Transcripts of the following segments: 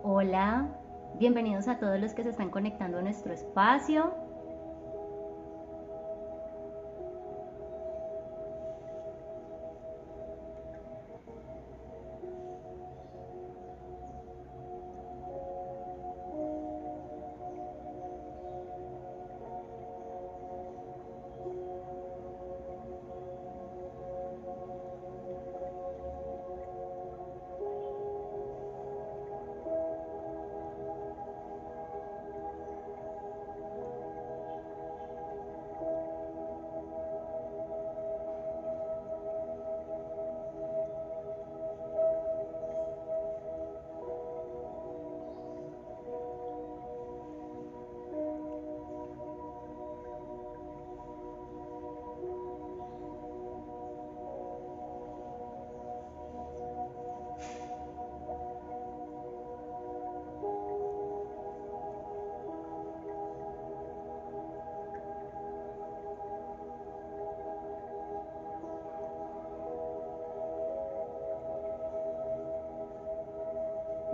Hola, bienvenidos a todos los que se están conectando a nuestro espacio.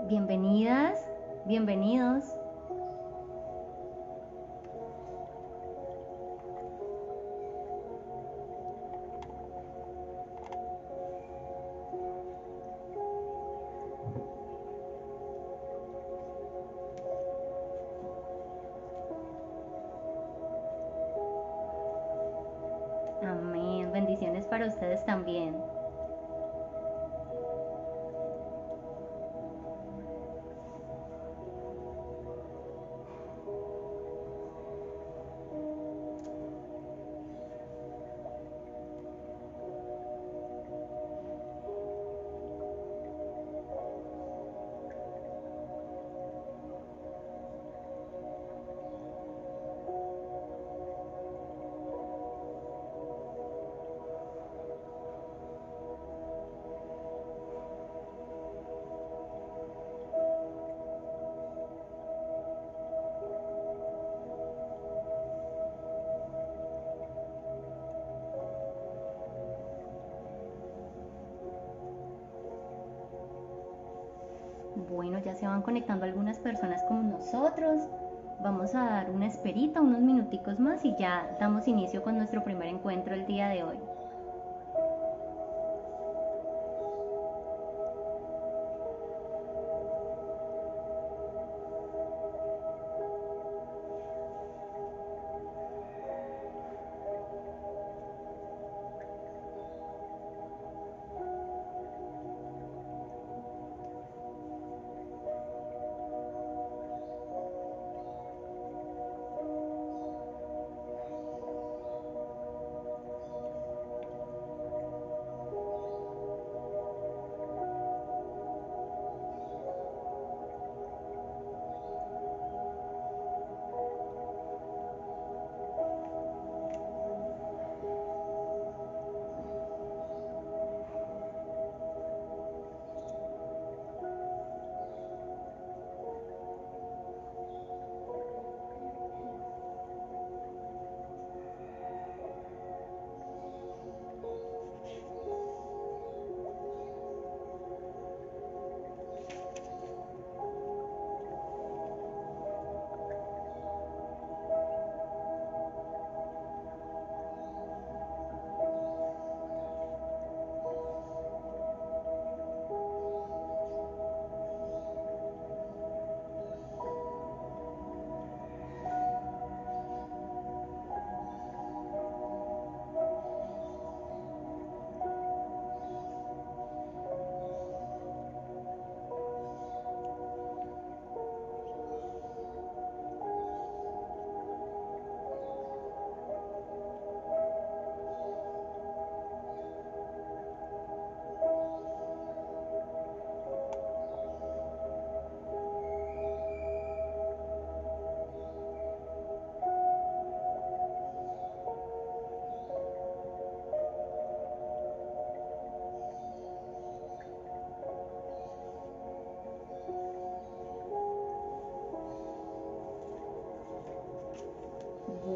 Bienvenidas, bienvenidos. Amén. Bendiciones para ustedes también. Bueno, ya se van conectando algunas personas con nosotros. Vamos a dar una esperita, unos minuticos más y ya damos inicio con nuestro primer encuentro el día de hoy.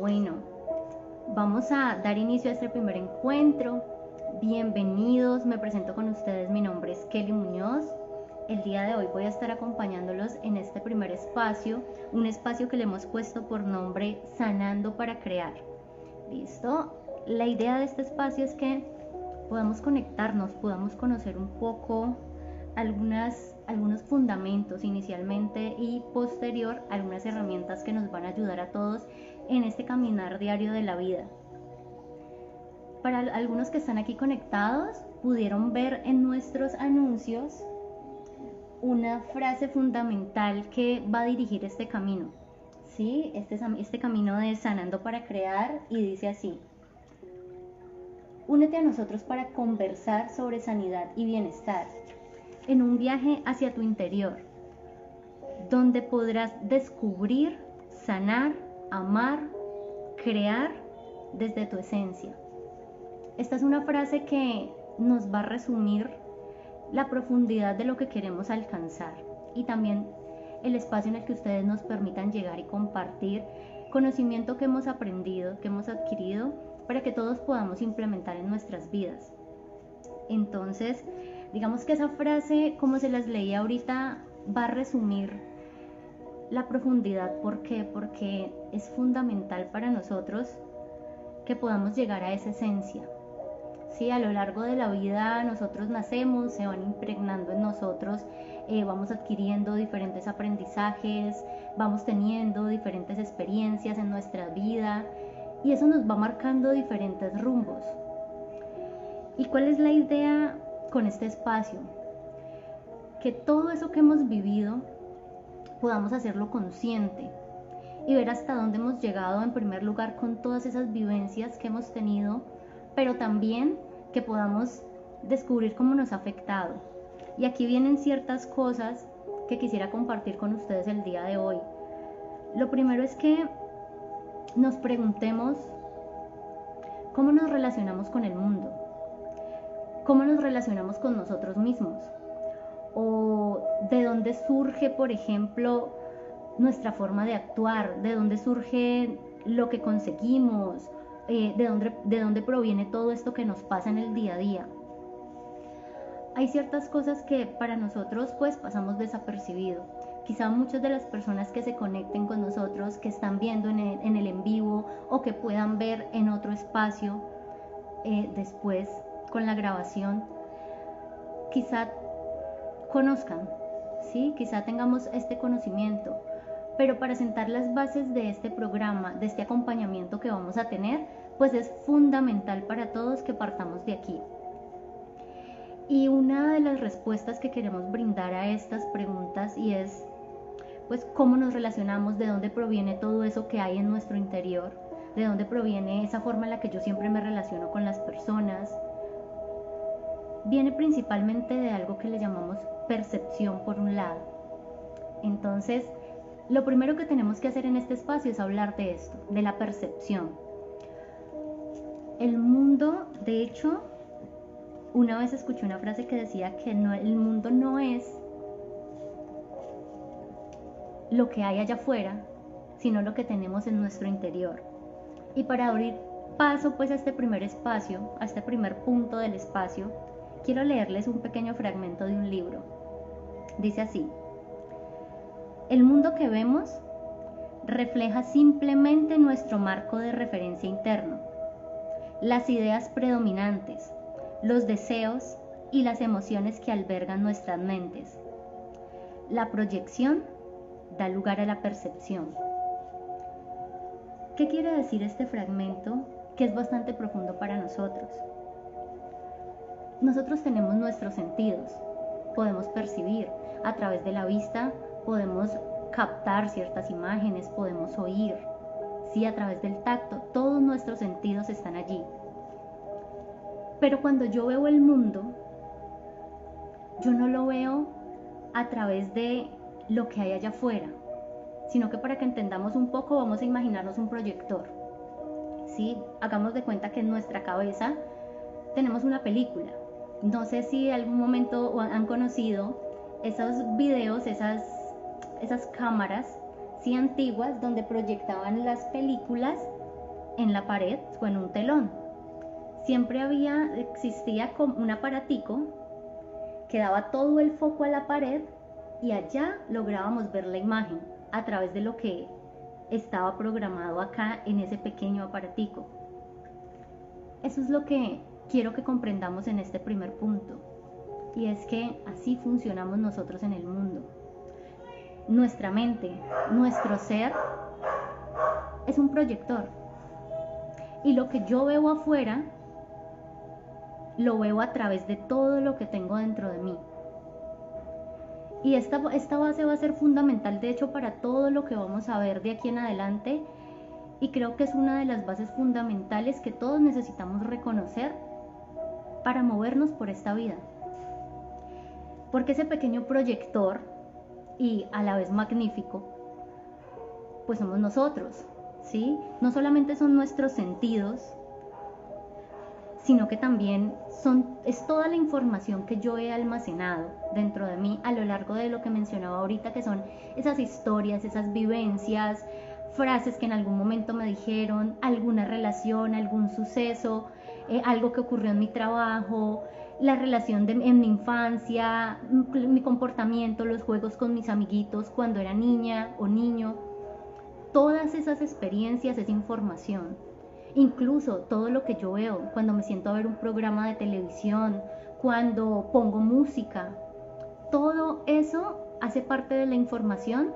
Bueno, vamos a dar inicio a este primer encuentro. Bienvenidos, me presento con ustedes, mi nombre es Kelly Muñoz. el día de hoy voy a estar acompañándolos en este primer espacio, un espacio que le hemos puesto por nombre Sanando para Crear. ¿Listo? La idea de este espacio es que podamos conectarnos, podamos conocer un poco algunos fundamentos inicialmente y posterior algunas herramientas que nos van a ayudar a todos en este caminar diario de la vida. Para algunos que están aquí conectados, pudieron ver en nuestros anuncios una frase fundamental que va a dirigir este camino, ¿sí? Este camino de Sanando para Crear, y dice así: únete a nosotros para conversar sobre sanidad y bienestar en un viaje hacia tu interior, donde podrás descubrir, sanar, amar, crear desde tu esencia. Esta es una frase que nos va a resumir la profundidad de lo que queremos alcanzar y también el espacio en el que ustedes nos permitan llegar y compartir conocimiento que hemos aprendido, que hemos adquirido, para que todos podamos implementar en nuestras vidas. Entonces, digamos que esa frase, como se las leí ahorita, va a resumir la profundidad. ¿Por qué? Porque es fundamental para nosotros que podamos llegar a esa esencia. Sí, a lo largo de la vida nosotros nacemos, se van impregnando en nosotros, vamos adquiriendo diferentes aprendizajes, vamos teniendo diferentes experiencias en nuestra vida y eso nos va marcando diferentes rumbos. ¿Y cuál es la idea con este espacio? Que todo eso que hemos vivido podamos hacerlo consciente y ver hasta dónde hemos llegado, en primer lugar, con todas esas vivencias que hemos tenido, pero también que podamos descubrir cómo nos ha afectado. Y aquí vienen ciertas cosas que quisiera compartir con ustedes el día de hoy. Lo primero es que nos preguntemos cómo nos relacionamos con el mundo, cómo nos relacionamos con nosotros mismos, o de dónde surge, por ejemplo, nuestra forma de actuar, de dónde surge lo que conseguimos, de dónde proviene todo esto que nos pasa en el día a día. Hay ciertas cosas que para nosotros pues pasamos desapercibido. Quizá muchas de las personas que se conecten con nosotros, que están viendo en el en vivo o que puedan ver en otro espacio después con la grabación, quizá conozcan, ¿sí? Quizá tengamos este conocimiento, pero para sentar las bases de este programa, de este acompañamiento que vamos a tener, pues es fundamental para todos que partamos de aquí. Y una de las respuestas que queremos brindar a estas preguntas y es, pues, cómo nos relacionamos, de dónde proviene todo eso que hay en nuestro interior, de dónde proviene esa forma en la que yo siempre me relaciono con las personas. Viene principalmente de algo que le llamamos percepción, por un lado. Entonces, lo primero que tenemos que hacer en este espacio es hablar de esto, de la percepción. El mundo, de hecho, una vez escuché una frase que decía que el mundo no es lo que hay allá afuera, sino lo que tenemos en nuestro interior. Y para abrir paso pues a este primer espacio, a este primer punto del espacio, quiero leerles un pequeño fragmento de un libro. Dice así: el mundo que vemos refleja simplemente nuestro marco de referencia interno, las ideas predominantes, los deseos y las emociones que albergan nuestras mentes. La proyección da lugar a la percepción. ¿Qué quiere decir este fragmento que es bastante profundo para nosotros? Nosotros tenemos nuestros sentidos, podemos percibir a través de la vista, podemos captar ciertas imágenes, podemos oír, sí, a través del tacto, todos nuestros sentidos están allí. Pero cuando yo veo el mundo, yo no lo veo a través de lo que hay allá afuera, sino que para que entendamos un poco vamos a imaginarnos un proyector, ¿sí? Hagamos de cuenta que en nuestra cabeza tenemos una película. No sé si en algún momento han conocido esos videos, esas cámaras, sí, antiguas, donde proyectaban las películas en la pared o en un telón. Siempre existía como un aparatico quedaba todo el foco a la pared y allá lográbamos ver la imagen a través de lo que estaba programado acá en ese pequeño aparatico. Eso es lo que quiero que comprendamos en este primer punto, y es que así funcionamos nosotros en el mundo. Nuestra mente, nuestro ser, es un proyector, y lo que yo veo afuera lo veo a través de todo lo que tengo dentro de mí. Y esta base va a ser fundamental, de hecho, para todo lo que vamos a ver de aquí en adelante, y creo que es una de las bases fundamentales que todos necesitamos reconocer para movernos por esta vida. Porque ese pequeño proyector, y a la vez magnífico, pues somos nosotros, ¿sí? No solamente son nuestros sentidos, sino que también es toda la información que yo he almacenado dentro de mí a lo largo de lo que mencionaba ahorita, que son esas historias, esas vivencias, frases que en algún momento me dijeron, alguna relación, algún suceso, algo que ocurrió en mi trabajo, la relación en mi infancia, mi comportamiento, los juegos con mis amiguitos cuando era niña o niño. Todas esas experiencias, esa información. Incluso todo lo que yo veo cuando me siento a ver un programa de televisión, cuando pongo música, todo eso hace parte de la información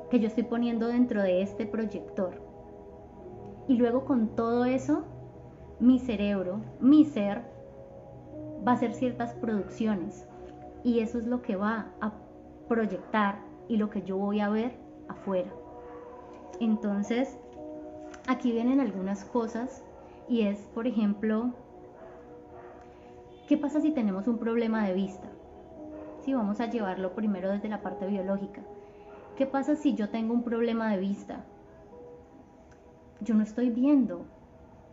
que yo estoy poniendo dentro de este proyector. Y luego con todo eso, mi cerebro, mi ser, va a hacer ciertas producciones. Y eso es lo que va a proyectar y lo que yo voy a ver afuera. Entonces, aquí vienen algunas cosas, y es, por ejemplo, ¿qué pasa si tenemos un problema de vista? Sí, vamos a llevarlo primero desde la parte biológica. ¿Qué pasa si yo tengo un problema de vista? Yo no estoy viendo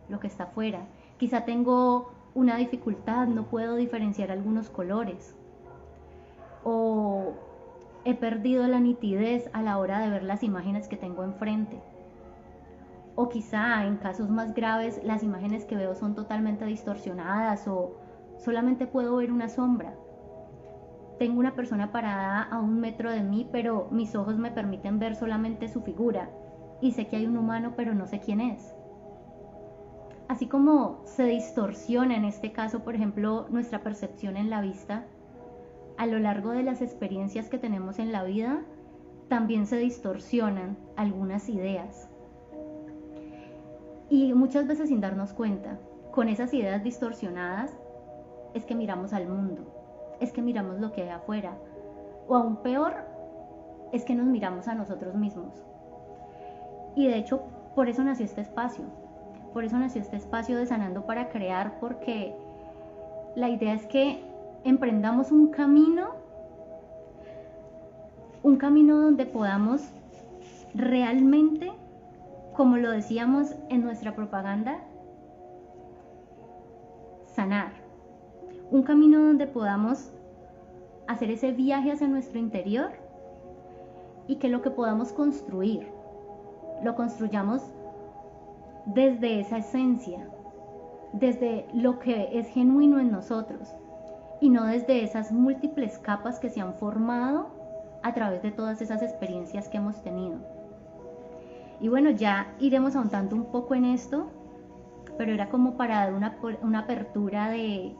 lo que está afuera. Quizá tengo una dificultad, no puedo diferenciar algunos colores. O he perdido la nitidez a la hora de ver las imágenes que tengo enfrente. O quizá en casos más graves las imágenes que veo son totalmente distorsionadas o solamente puedo ver una sombra. Tengo una persona parada a 1 metro de mí, pero mis ojos me permiten ver solamente su figura y sé que hay un humano, pero no sé quién es. Así como se distorsiona en este caso, por ejemplo, nuestra percepción en la vista, a lo largo de las experiencias que tenemos en la vida, también se distorsionan algunas ideas. Y muchas veces sin darnos cuenta, con esas ideas distorsionadas, es que miramos al mundo, es que miramos lo que hay afuera, o aún peor, es que nos miramos a nosotros mismos. Y de hecho, por eso nació este espacio, de Sanando para Crear, porque la idea es que emprendamos un camino donde podamos realmente, como lo decíamos en nuestra propaganda, sanar. Un camino donde podamos hacer ese viaje hacia nuestro interior y que lo que podamos construir, lo construyamos desde esa esencia, desde lo que es genuino en nosotros y no desde esas múltiples capas que se han formado a través de todas esas experiencias que hemos tenido. Y bueno, ya iremos ahondando un poco en esto, pero era como para dar una apertura de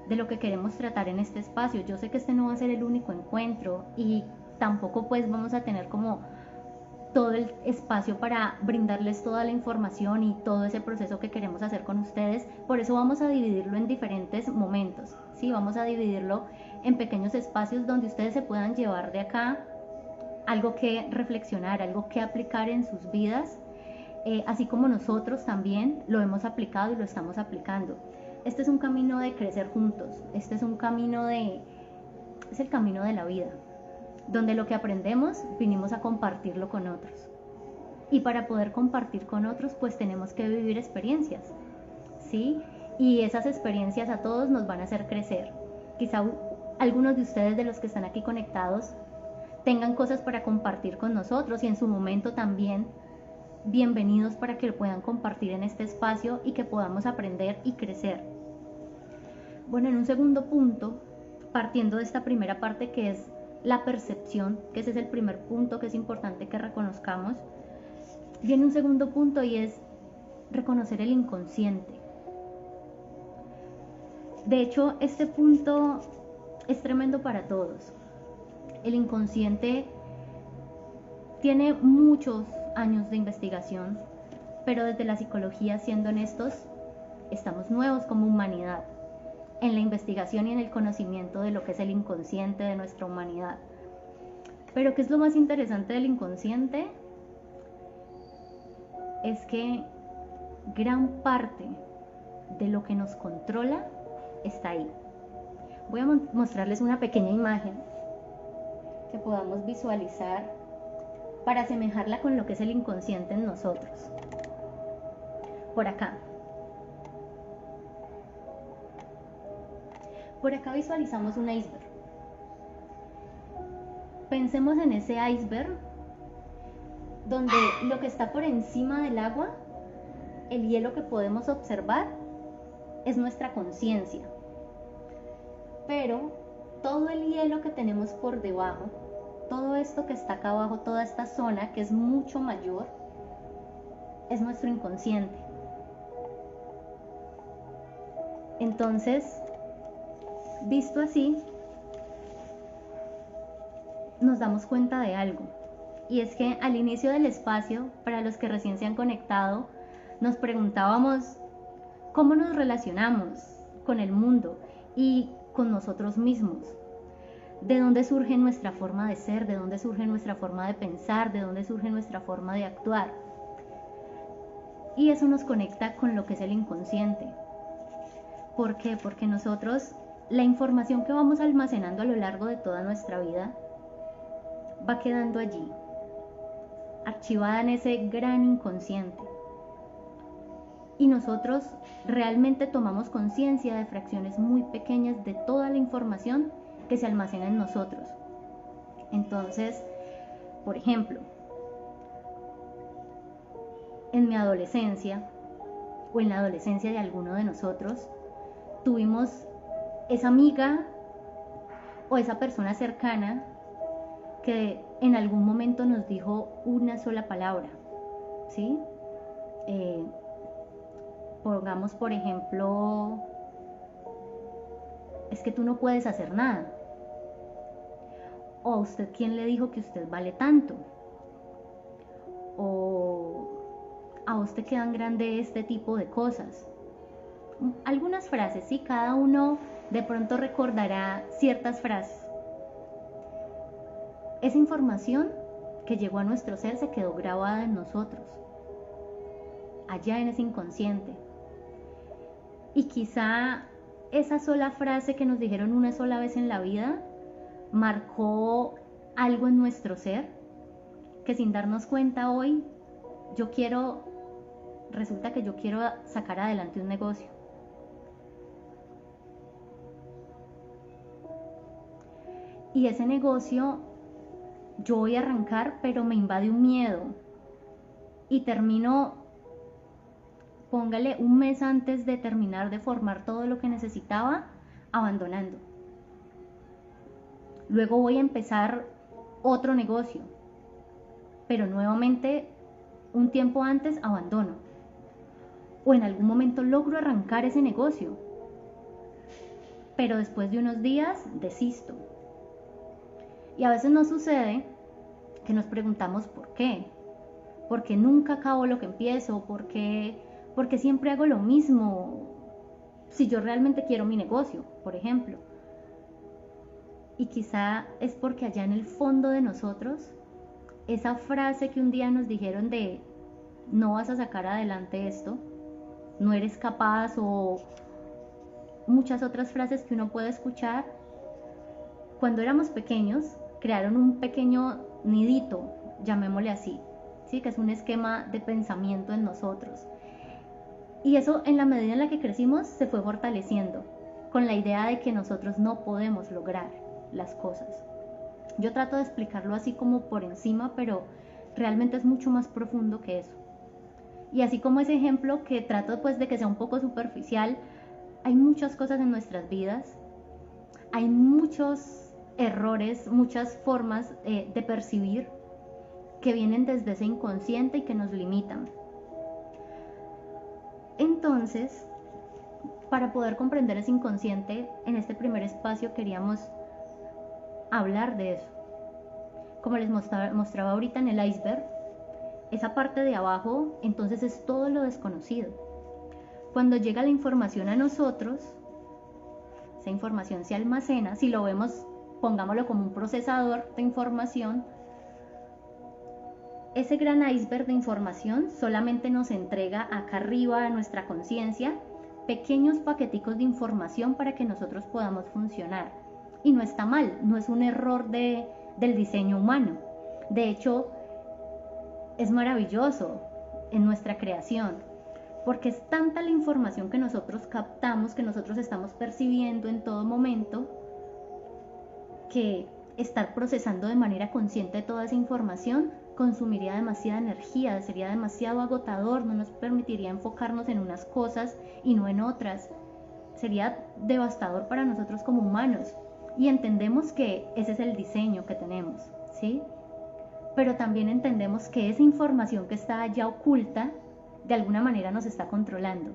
lo que queremos tratar en este espacio. Yo sé que este no va a ser el único encuentro y tampoco pues vamos a tener como todo el espacio para brindarles toda la información y todo ese proceso que queremos hacer con ustedes. Por eso vamos a dividirlo en diferentes momentos, ¿sí? Vamos a dividirlo en pequeños espacios donde ustedes se puedan llevar de acá algo que reflexionar, algo que aplicar en sus vidas, así como nosotros también lo hemos aplicado y lo estamos aplicando. Este es un camino de crecer juntos, este es un camino es el camino de la vida, donde lo que aprendemos vinimos a compartirlo con otros. Y para poder compartir con otros, pues tenemos que vivir experiencias, ¿sí? Y esas experiencias a todos nos van a hacer crecer. Quizá algunos de ustedes, de los que están aquí conectados, tengan cosas para compartir con nosotros y en su momento también bienvenidos para que lo puedan compartir en este espacio y que podamos aprender y crecer. Bueno, en un segundo punto, partiendo de esta primera parte que es la percepción, que ese es el primer punto que es importante que reconozcamos, viene un segundo punto y es reconocer el inconsciente. De hecho, este punto es tremendo para todos. El inconsciente tiene muchos años de investigación, pero desde la psicología, siendo honestos, estamos nuevos como humanidad en la investigación y en el conocimiento de lo que es el inconsciente de nuestra humanidad. Pero ¿qué es lo más interesante del inconsciente? Es que gran parte de lo que nos controla está ahí. Voy a mostrarles una pequeña imagen que podamos visualizar para asemejarla con lo que es el inconsciente en nosotros. Por acá. Por acá visualizamos un iceberg. Pensemos en ese iceberg donde lo que está por encima del agua, el hielo que podemos observar, es nuestra conciencia. Pero todo el hielo que tenemos por debajo, todo esto que está acá abajo, toda esta zona que es mucho mayor, es nuestro inconsciente. Entonces, visto así, nos damos cuenta de algo, y es que al inicio del espacio, para los que recién se han conectado, nos preguntábamos cómo nos relacionamos con el mundo y con nosotros mismos, de dónde surge nuestra forma de ser, de dónde surge nuestra forma de pensar, de dónde surge nuestra forma de actuar. Y eso nos conecta con lo que es el inconsciente. ¿Por qué? Porque nosotros, la información que vamos almacenando a lo largo de toda nuestra vida, va quedando allí, archivada en ese gran inconsciente. Y nosotros realmente tomamos conciencia de fracciones muy pequeñas de toda la información que se almacena en nosotros. Entonces, por ejemplo, en mi adolescencia o en la adolescencia de alguno de nosotros, tuvimos esa amiga o esa persona cercana que en algún momento nos dijo una sola palabra, ¿sí? Pongamos, por ejemplo, es que tú no puedes hacer nada. O a usted, ¿quién le dijo que usted vale tanto? O a usted quedan grande este tipo de cosas. Algunas frases, sí, cada uno de pronto recordará ciertas frases. Esa información que llegó a nuestro ser se quedó grabada en nosotros, allá en ese inconsciente. Y quizá esa sola frase que nos dijeron una sola vez en la vida marcó algo en nuestro ser que sin darnos cuenta hoy resulta que yo quiero sacar adelante un negocio. Y ese negocio yo voy a arrancar, pero me invade un miedo y termino, póngale un mes antes de terminar de formar todo lo que necesitaba, abandonando. Luego voy a empezar otro negocio, pero nuevamente un tiempo antes abandono. O en algún momento logro arrancar ese negocio, pero después de unos días desisto. Y a veces nos sucede que nos preguntamos ¿por qué? ¿Por qué nunca acabo lo que empiezo? ¿Por qué siempre hago lo mismo? Si yo realmente quiero mi negocio, por ejemplo. Y quizá es porque allá en el fondo de nosotros, esa frase que un día nos dijeron de no vas a sacar adelante esto, no eres capaz, o muchas otras frases que uno puede escuchar, cuando éramos pequeños crearon un pequeño nidito, llamémosle así, ¿sí? Que es un esquema de pensamiento en nosotros. Y eso, en la medida en la que crecimos, se fue fortaleciendo con la idea de que nosotros no podemos lograr las cosas. Yo trato de explicarlo así como por encima, pero realmente es mucho más profundo que eso. Y así como ese ejemplo que trato pues de que sea un poco superficial, hay muchas cosas en nuestras vidas hay muchos errores, muchas formas de percibir que vienen desde ese inconsciente y que nos limitan. Entonces, para poder comprender ese inconsciente, en este primer espacio queríamos hablar de eso. Como les mostraba ahorita en el iceberg, esa parte de abajo entonces es todo lo desconocido. Cuando llega la información a nosotros, esa información se almacena, si lo vemos, pongámoslo como un procesador de información, ese gran iceberg de información solamente nos entrega acá arriba a nuestra conciencia pequeños paqueticos de información para que nosotros podamos funcionar. Y no está mal, no es un error del diseño humano. De hecho, es maravilloso en nuestra creación, porque es tanta la información que nosotros captamos, que nosotros estamos percibiendo en todo momento, que estar procesando de manera consciente toda esa información consumiría demasiada energía, sería demasiado agotador, no nos permitiría enfocarnos en unas cosas y no en otras. Sería devastador para nosotros como humanos. Y entendemos que ese es el diseño que tenemos, ¿sí? Pero también entendemos que esa información que está allá oculta, de alguna manera nos está controlando.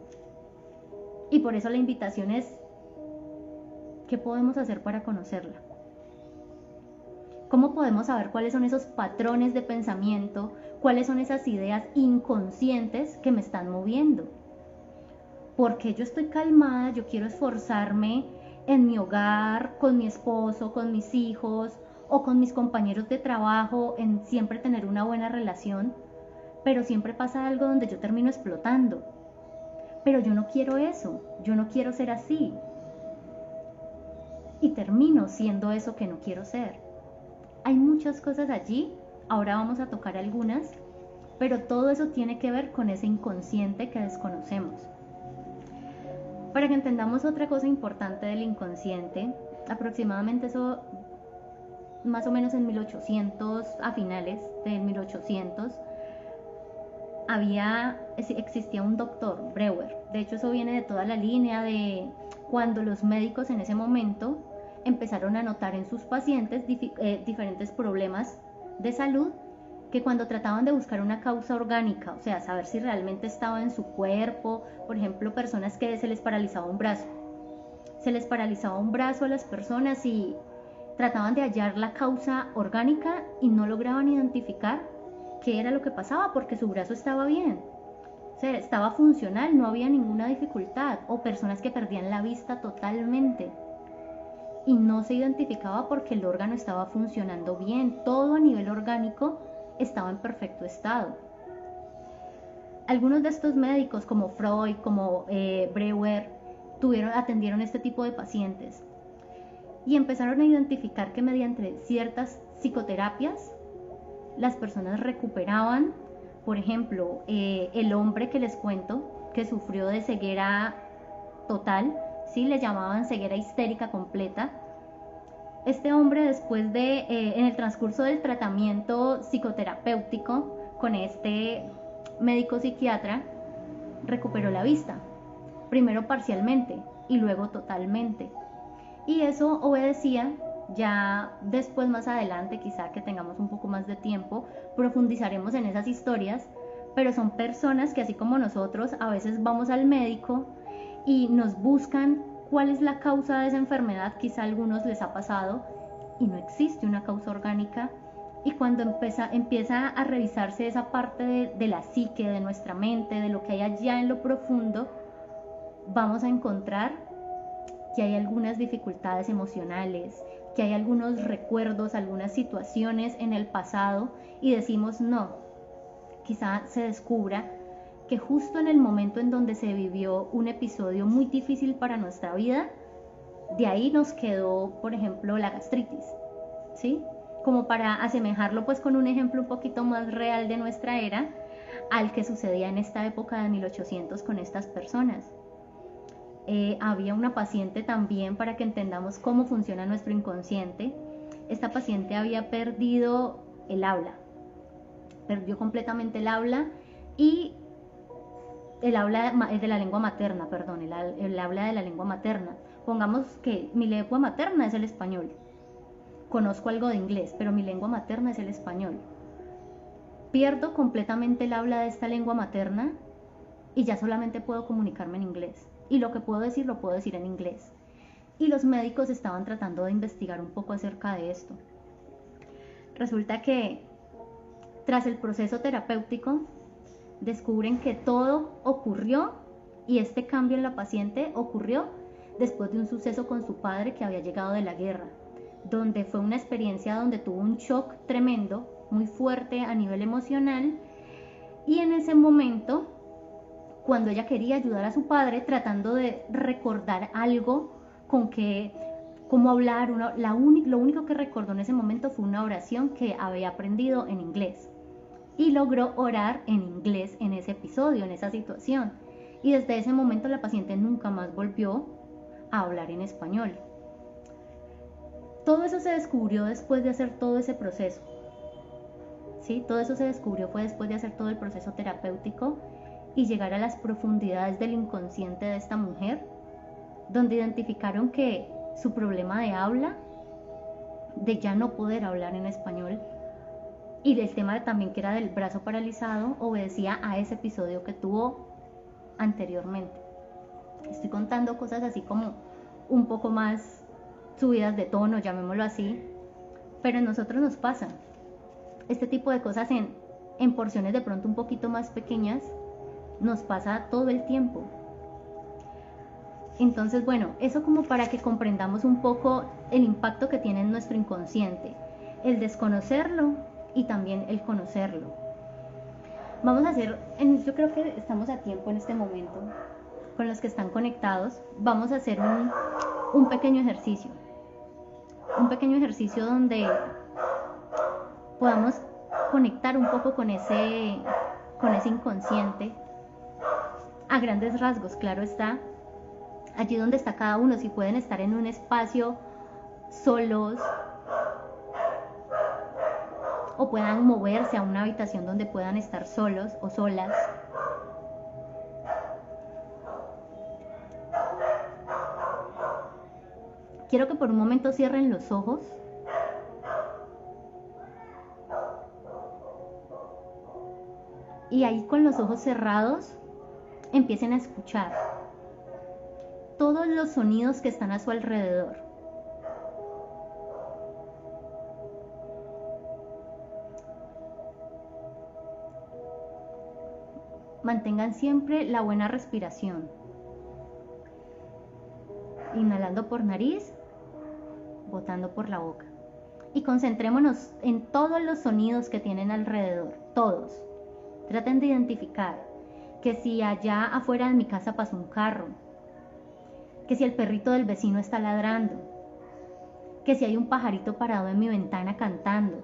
Y por eso la invitación es, ¿qué podemos hacer para conocerla? ¿Cómo podemos saber cuáles son esos patrones de pensamiento, cuáles son esas ideas inconscientes que me están moviendo? Porque yo estoy calmada, yo quiero esforzarme en mi hogar, con mi esposo, con mis hijos o con mis compañeros de trabajo, en siempre tener una buena relación, pero siempre pasa algo donde yo termino explotando. Pero yo no quiero eso, yo no quiero ser así. Y termino siendo eso que no quiero ser. Hay muchas cosas allí, ahora vamos a tocar algunas, pero todo eso tiene que ver con ese inconsciente que desconocemos. Para que entendamos otra cosa importante del inconsciente, aproximadamente eso, más o menos en 1800, a finales de 1800, existía un doctor, Breuer. De hecho, eso viene de toda la línea de cuando los médicos en ese momento empezaron a notar en sus pacientes diferentes problemas de salud, que cuando trataban de buscar una causa orgánica, o sea, saber si realmente estaba en su cuerpo, por ejemplo, personas que se les paralizaba un brazo. Se les paralizaba un brazo a las personas y trataban de hallar la causa orgánica y no lograban identificar qué era lo que pasaba porque su brazo estaba bien. O sea, estaba funcional, no había ninguna dificultad. O personas que perdían la vista totalmente y no se identificaba porque el órgano estaba funcionando bien, todo a nivel orgánico estaba en perfecto estado. Algunos de estos médicos como Freud, como Breuer, atendieron este tipo de pacientes y empezaron a identificar que mediante ciertas psicoterapias las personas recuperaban. Por ejemplo, el hombre que les cuento que sufrió de ceguera total, ¿sí? Le llamaban ceguera histérica completa. Este hombre, después de, en el transcurso del tratamiento psicoterapéutico con este médico psiquiatra, recuperó la vista, primero parcialmente y luego totalmente. Y eso obedecía, ya después más adelante, quizá que tengamos un poco más de tiempo, profundizaremos en esas historias, pero son personas que así como nosotros a veces vamos al médico y nos buscan cuál es la causa de esa enfermedad, quizá a algunos les ha pasado y no existe una causa orgánica, y cuando empieza a revisarse esa parte de la psique, de nuestra mente, de lo que hay allá en lo profundo, vamos a encontrar que hay algunas dificultades emocionales, que hay algunos recuerdos, algunas situaciones en el pasado y decimos no, quizá se descubra que justo en el momento en donde se vivió un episodio muy difícil para nuestra vida, de ahí nos quedó, por ejemplo, la gastritis, ¿sí? Como para asemejarlo pues con un ejemplo un poquito más real de nuestra era, al que sucedía en esta época de 1800 con estas personas. Había una paciente también, para que entendamos cómo funciona nuestro inconsciente. Esta paciente había perdido el habla, perdió completamente el habla y él habla de la lengua materna, perdón, él habla de la lengua materna. Pongamos que mi lengua materna es el español. Conozco algo de inglés, pero mi lengua materna es el español. Pierdo completamente el habla de esta lengua materna y ya solamente puedo comunicarme en inglés. Y lo que puedo decir, lo puedo decir en inglés. Y los médicos estaban tratando de investigar un poco acerca de esto. Resulta que tras el proceso terapéutico descubren que todo ocurrió, y este cambio en la paciente ocurrió después de un suceso con su padre que había llegado de la guerra, donde fue una experiencia donde tuvo un shock tremendo, muy fuerte a nivel emocional, y en ese momento, cuando ella quería ayudar a su padre tratando de recordar algo con que, cómo hablar, lo único que recordó en ese momento fue una oración que había aprendido en inglés, y logró orar en inglés en ese episodio, en esa situación, y desde ese momento la paciente nunca más volvió a hablar en español. Todo eso se descubrió después de hacer todo ese proceso. ¿Sí? Todo eso se descubrió fue después de hacer todo el proceso terapéutico y llegar a las profundidades del inconsciente de esta mujer, donde identificaron que su problema de habla, de ya no poder hablar en español, y del tema también que era del brazo paralizado, obedecía a ese episodio que tuvo anteriormente. Estoy contando cosas así como un poco más subidas de tono, llamémoslo así, pero a nosotros nos pasa este tipo de cosas en porciones de pronto un poquito más pequeñas, nos pasa todo el tiempo. Entonces, bueno, eso como para que comprendamos un poco el impacto que tiene en nuestro inconsciente, el desconocerlo y también el conocerlo. Vamos a hacer, yo creo que estamos a tiempo en este momento, con los que están conectados, vamos a hacer un pequeño ejercicio. Un pequeño ejercicio donde podamos conectar un poco con ese inconsciente, a grandes rasgos, claro está, allí donde está cada uno, si pueden estar en un espacio solos o puedan moverse a una habitación donde puedan estar solos o solas. Quiero que por un momento cierren los ojos y ahí con los ojos cerrados empiecen a escuchar todos los sonidos que están a su alrededor. Mantengan siempre la buena respiración. Inhalando por nariz, botando por la boca. Y concentrémonos en todos los sonidos que tienen alrededor, todos. Traten de identificar que si allá afuera de mi casa pasó un carro, que si el perrito del vecino está ladrando, que si hay un pajarito parado en mi ventana cantando,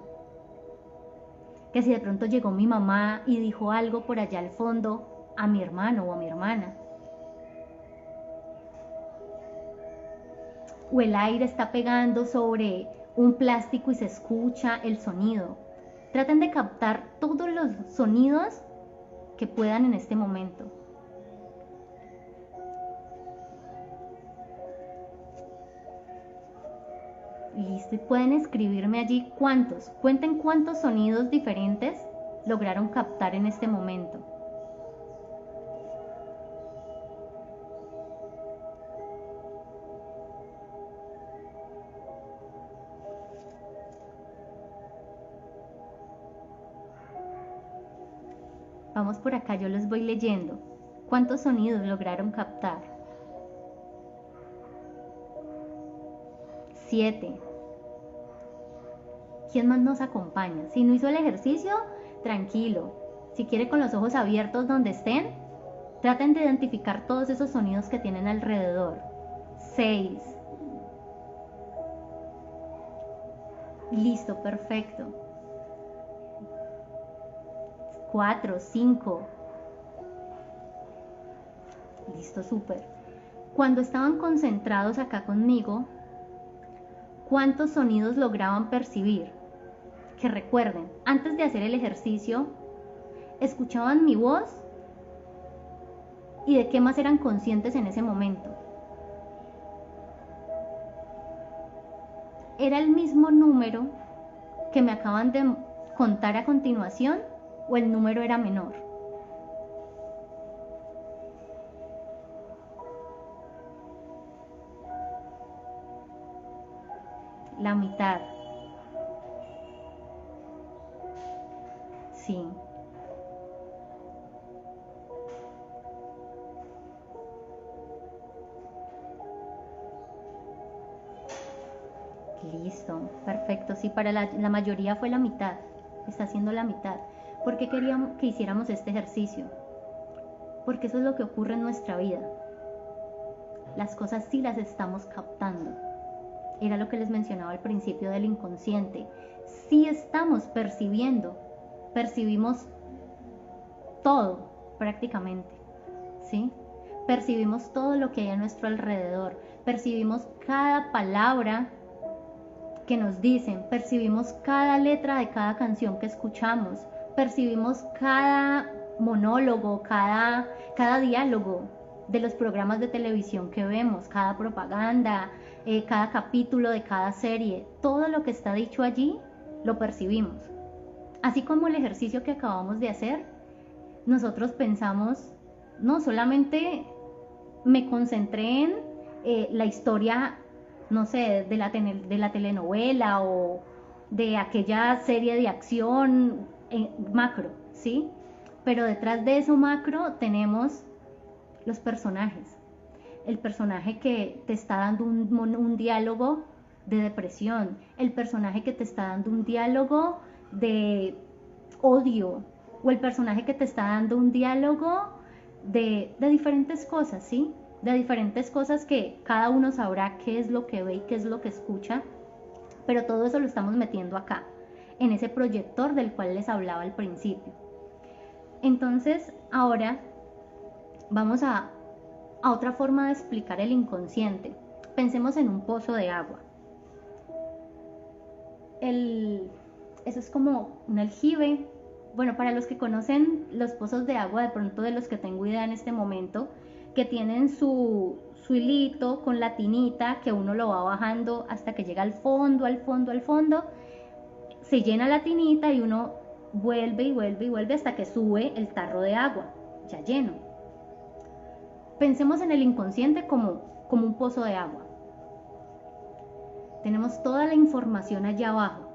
que si de pronto llegó mi mamá y dijo algo por allá al fondo a mi hermano o a mi hermana, o el aire está pegando sobre un plástico y se escucha el sonido. Traten de captar todos los sonidos que puedan en este momento. Listo, y pueden escribirme allí cuenten cuántos sonidos diferentes lograron captar en este momento. Vamos por acá, yo los voy leyendo. ¿Cuántos sonidos lograron captar? 7. ¿Quién más nos acompaña? Si no hizo el ejercicio, tranquilo. Si quiere con los ojos abiertos donde estén, traten de identificar todos esos sonidos que tienen alrededor. 6. Listo, perfecto. 4, 5. Listo, súper. Cuando estaban concentrados acá conmigo, ¿cuántos sonidos lograban percibir? Que recuerden, antes de hacer el ejercicio, ¿escuchaban mi voz y de qué más eran conscientes en ese momento. ¿Era el mismo número que me acaban de contar a continuación o el número era menor? La mitad. Sí. Listo, perfecto. Sí, para la mayoría fue la mitad. Está haciendo la mitad. ¿Por qué queríamos que hiciéramos este ejercicio? Porque eso es lo que ocurre en nuestra vida. Las cosas sí las estamos captando. Era lo que les mencionaba al principio del inconsciente. Sí estamos percibimos todo prácticamente, ¿sí? Percibimos todo lo que hay a nuestro alrededor, percibimos cada palabra que nos dicen, percibimos cada letra de cada canción que escuchamos, percibimos cada monólogo, cada diálogo de los programas de televisión que vemos, cada propaganda, cada capítulo de cada serie, todo lo que está dicho allí lo percibimos. Así como el ejercicio que acabamos de hacer, nosotros pensamos, no solamente me concentré en la historia, no sé, de la telenovela o de aquella serie de acción macro, ¿sí? Pero detrás de eso macro tenemos los personajes. El personaje que te está dando un diálogo de depresión, el personaje que te está dando un diálogo de odio, o el personaje que te está dando un diálogo de diferentes cosas, ¿sí? De diferentes cosas que cada uno sabrá qué es lo que ve y qué es lo que escucha, pero todo eso lo estamos metiendo acá, en ese proyector del cual les hablaba al principio. Entonces, ahora vamos a otra forma de explicar el inconsciente. Pensemos en un pozo de agua. Eso es como un aljibe. Bueno, para los que conocen los pozos de agua, de pronto de los que tengo idea en este momento, que tienen su hilito con la tinita, que uno lo va bajando hasta que llega al fondo, se llena la tinita y uno vuelve y vuelve y vuelve hasta que sube el tarro de agua, ya lleno. Pensemos en el inconsciente como un pozo de agua. Tenemos toda la información allá abajo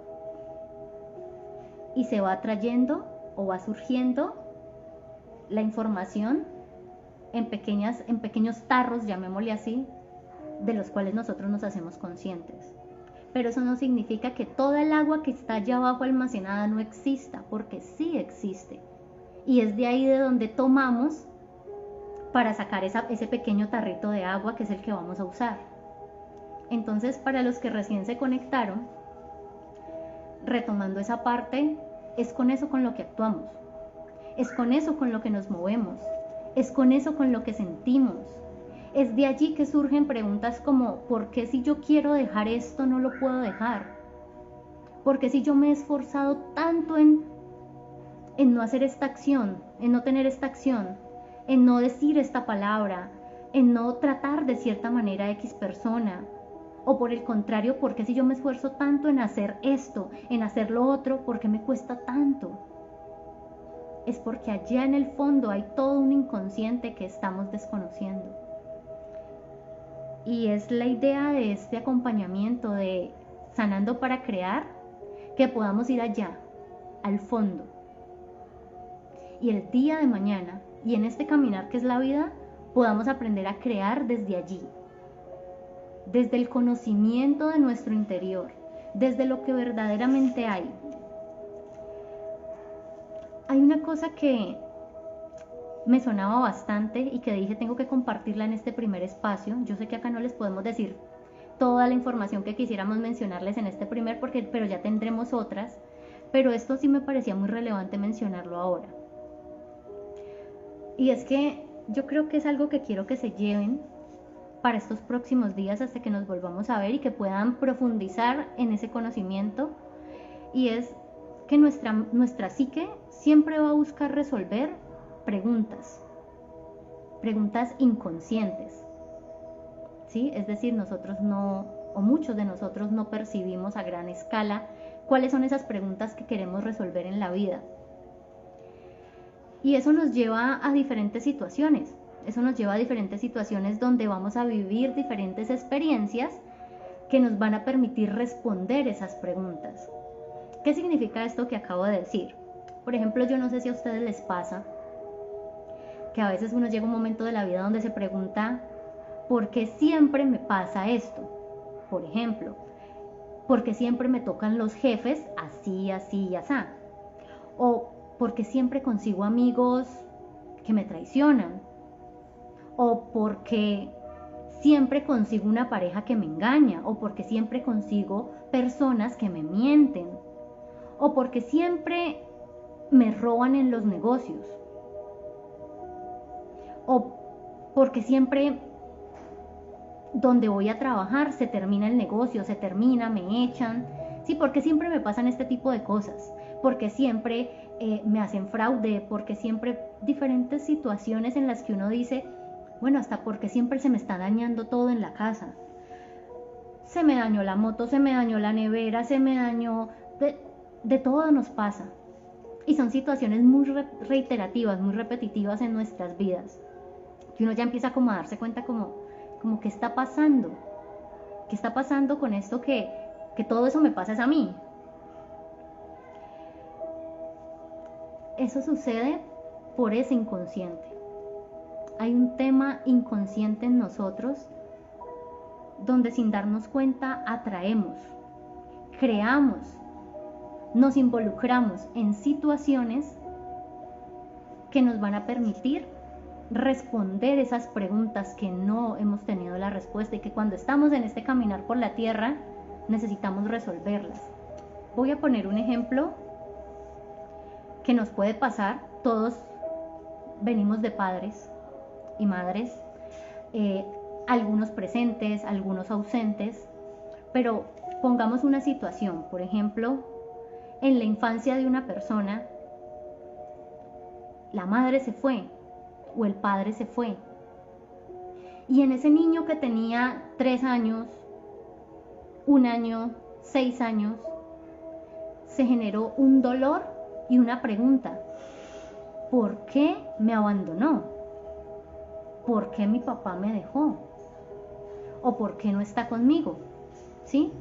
y se va trayendo o va surgiendo la información en pequeños tarros, llamémosle así, de los cuales nosotros nos hacemos conscientes. Pero eso no significa que toda el agua que está allá abajo almacenada no exista, porque sí existe. Y es de ahí de donde tomamos para sacar ese pequeño tarrito de agua que es el que vamos a usar. Entonces, para los que recién se conectaron, retomando esa parte, es con eso con lo que actuamos, es con eso con lo que nos movemos, es con eso con lo que sentimos. Es de allí que surgen preguntas como, ¿por qué si yo quiero dejar esto no lo puedo dejar? ¿Por qué si yo me he esforzado tanto en no hacer esta acción, en no tener esta acción, en no decir esta palabra, en no tratar de cierta manera a X persona? O por el contrario, ¿por qué si yo me esfuerzo tanto en hacer esto, en hacer lo otro, por qué me cuesta tanto? Es porque allá en el fondo hay todo un inconsciente que estamos desconociendo. Y es la idea de este acompañamiento de Sanando para Crear, que podamos ir allá, al fondo. Y el día de mañana, y en este caminar que es la vida, podamos aprender a crear desde allí, desde el conocimiento de nuestro interior, desde lo que verdaderamente hay. Hay una cosa que me sonaba bastante y que dije tengo que compartirla en este primer espacio. Yo sé que acá no les podemos decir toda la información que quisiéramos mencionarles en este primer, pero ya tendremos otras, pero esto sí me parecía muy relevante mencionarlo ahora. Y es que yo creo que es algo que quiero que se lleven para estos próximos días hasta que nos volvamos a ver y que puedan profundizar en ese conocimiento, y es que nuestra psique siempre va a buscar resolver preguntas. preguntas inconscientes, ¿sí? Es decir, nosotros no, o muchos de nosotros no percibimos a gran escala cuáles son esas preguntas que queremos resolver en la vida. Y eso nos lleva a diferentes situaciones. Eso nos lleva a diferentes situaciones donde vamos a vivir diferentes experiencias que nos van a permitir responder esas preguntas. ¿Qué significa esto que acabo de decir? Por ejemplo, yo no sé si a ustedes les pasa que a veces uno llega a un momento de la vida donde se pregunta, ¿por qué siempre me pasa esto? Por ejemplo, ¿por qué siempre me tocan los jefes así, así y así? O ¿por qué siempre consigo amigos que me traicionan? O ¿por qué siempre consigo una pareja que me engaña? O ¿por qué siempre consigo personas que me mienten? O ¿por qué siempre me roban en los negocios? O porque siempre donde voy a trabajar se termina el negocio, se termina, me echan. Sí, porque siempre me pasan este tipo de cosas. Porque siempre me hacen fraude, porque siempre diferentes situaciones en las que uno dice, bueno, hasta porque siempre se me está dañando todo en la casa. Se me dañó la moto, se me dañó la nevera, se me dañó... De todo nos pasa. Y son situaciones muy reiterativas, muy repetitivas en nuestras vidas. Y uno ya empieza como a darse cuenta como ¿qué está pasando? ¿Qué está pasando con esto que todo eso me pasa es a mí? Eso sucede por ese inconsciente. Hay un tema inconsciente en nosotros donde sin darnos cuenta atraemos, creamos, nos involucramos en situaciones que nos van a permitir responder esas preguntas que no hemos tenido la respuesta y que cuando estamos en este caminar por la tierra necesitamos resolverlas. Voy a poner un ejemplo que nos puede pasar. Todos venimos de padres y madres, algunos presentes, algunos ausentes, pero pongamos una situación, por ejemplo, en la infancia de una persona, la madre se fue o el padre se fue. Y en ese niño que tenía 3 años, 1 año, 6 años, se generó un dolor y una pregunta. ¿Por qué me abandonó? ¿Por qué mi papá me dejó? ¿O por qué no está conmigo? ¿Sí?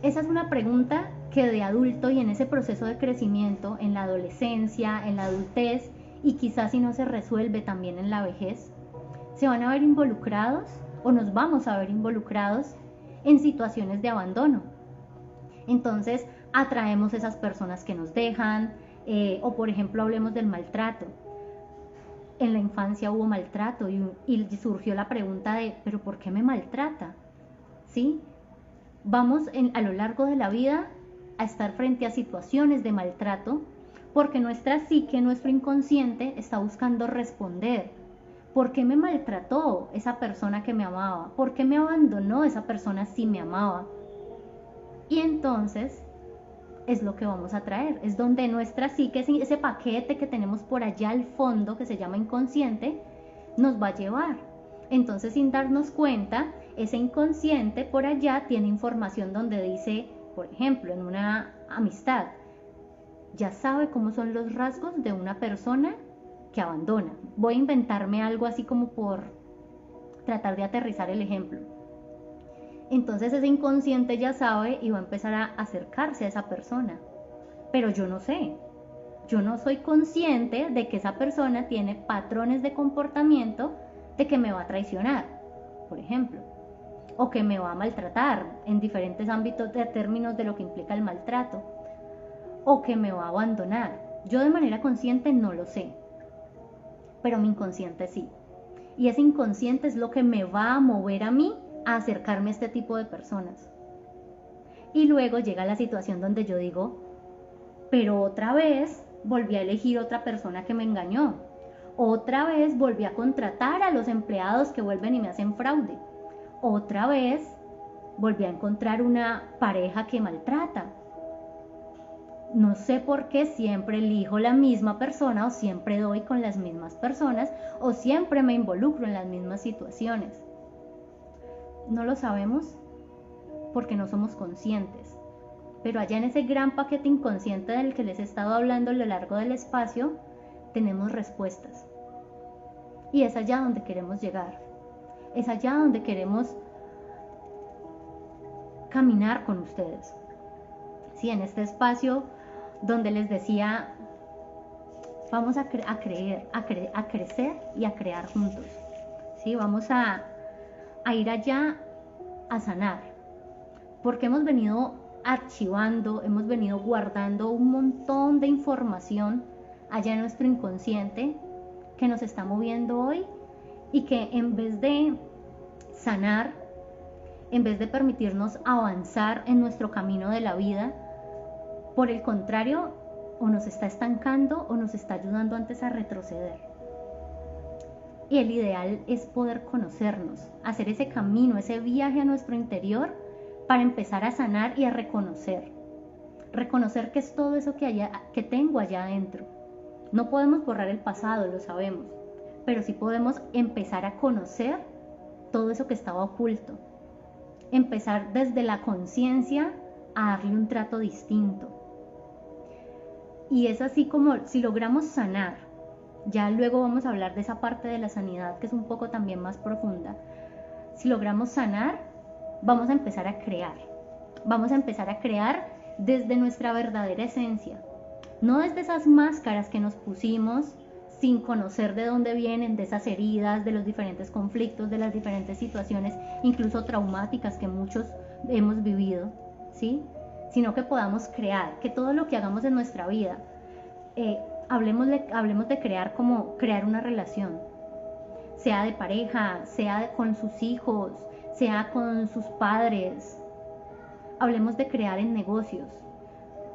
Esa es una pregunta que de adulto y en ese proceso de crecimiento, en la adolescencia, en la adultez, y quizás si no se resuelve también en la vejez, se van a ver involucrados o nos vamos a ver involucrados en situaciones de abandono. Entonces atraemos esas personas que nos dejan, o por ejemplo hablemos del maltrato. En la infancia hubo maltrato y surgió la pregunta de, ¿pero por qué me maltrata? ¿Sí? Vamos a lo largo de la vida a estar frente a situaciones de maltrato porque nuestra psique, nuestro inconsciente está buscando responder. ¿Por qué me maltrató esa persona que me amaba? ¿Por qué me abandonó esa persona si me amaba? Y entonces es lo que vamos a traer. Es donde nuestra psique, ese paquete que tenemos por allá al fondo que se llama inconsciente, nos va a llevar. Entonces, sin darnos cuenta, ese inconsciente por allá tiene información donde dice, por ejemplo, en una amistad, ya sabe cómo son los rasgos de una persona que abandona. Voy a inventarme algo así como por tratar de aterrizar el ejemplo. Entonces ese inconsciente ya sabe y va a empezar a acercarse a esa persona. Pero yo no sé. Yo no soy consciente de que esa persona tiene patrones de comportamiento de que me va a traicionar, por ejemplo, o que me va a maltratar en diferentes ámbitos de términos de lo que implica el maltrato, o que me va a abandonar. Yo de manera consciente no lo sé, pero mi inconsciente sí. Y ese inconsciente es lo que me va a mover a mí a acercarme a este tipo de personas. Y luego llega la situación donde yo digo, pero otra vez volví a elegir otra persona que me engañó. Otra vez volví a contratar a los empleados que vuelven y me hacen fraude. Otra vez volví a encontrar una pareja que maltrata. no sé por qué siempre elijo la misma persona o siempre doy con las mismas personas o siempre me involucro en las mismas situaciones. No lo sabemos porque no somos conscientes. Pero allá en ese gran paquete inconsciente del que les he estado hablando a lo largo del espacio, tenemos respuestas. Y es allá donde queremos llegar. Es allá donde queremos caminar con ustedes. Sí, en este espacio donde les decía, vamos a crecer y a crear juntos. ¿Sí? Vamos a ir allá a sanar. Porque hemos venido archivando, hemos venido guardando un montón de información allá en nuestro inconsciente que nos está moviendo hoy y que en vez de sanar, en vez de permitirnos avanzar en nuestro camino de la vida, por el contrario, o nos está estancando o nos está ayudando antes a retroceder. Y el ideal es poder conocernos, hacer ese camino, ese viaje a nuestro interior para empezar a sanar y a reconocer qué es todo eso que tengo allá adentro. No podemos borrar el pasado, lo sabemos, pero sí podemos empezar a conocer todo eso que estaba oculto. Empezar desde la conciencia a darle un trato distinto. Y es así como si logramos sanar, ya luego vamos a hablar de esa parte de la sanidad que es un poco también más profunda. Si logramos sanar, vamos a empezar a crear. Vamos a empezar a crear desde nuestra verdadera esencia. No desde esas máscaras que nos pusimos sin conocer de dónde vienen, de esas heridas, de los diferentes conflictos, de las diferentes situaciones, incluso traumáticas que muchos hemos vivido, ¿sí? Sino que podamos crear, que todo lo que hagamos en nuestra vida, hablemos de crear como crear una relación, sea de pareja, sea con sus hijos, sea con sus padres. Hablemos de crear en negocios,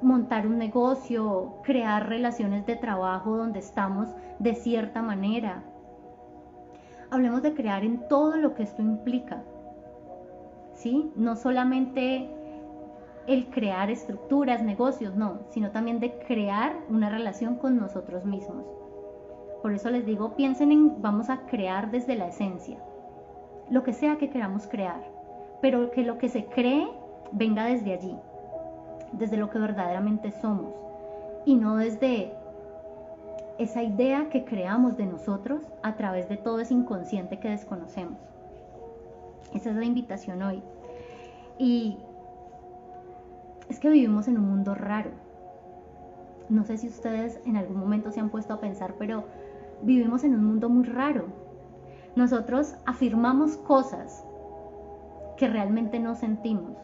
montar un negocio, crear relaciones de trabajo donde estamos de cierta manera. Hablemos de crear en todo lo que esto implica, ¿sí? No solamente el crear estructuras, negocios, no, sino también de crear una relación con nosotros mismos. Por eso les digo, piensen en, vamos a crear desde la esencia, lo que sea que queramos crear, pero que lo que se cree venga desde allí, desde lo que verdaderamente somos, y no desde esa idea que creamos de nosotros a través de todo ese inconsciente que desconocemos. Esa es la invitación hoy. Y es que vivimos en un mundo raro. No sé si ustedes en algún momento se han puesto a pensar, pero vivimos en un mundo muy raro. Nosotros afirmamos cosas que realmente no sentimos.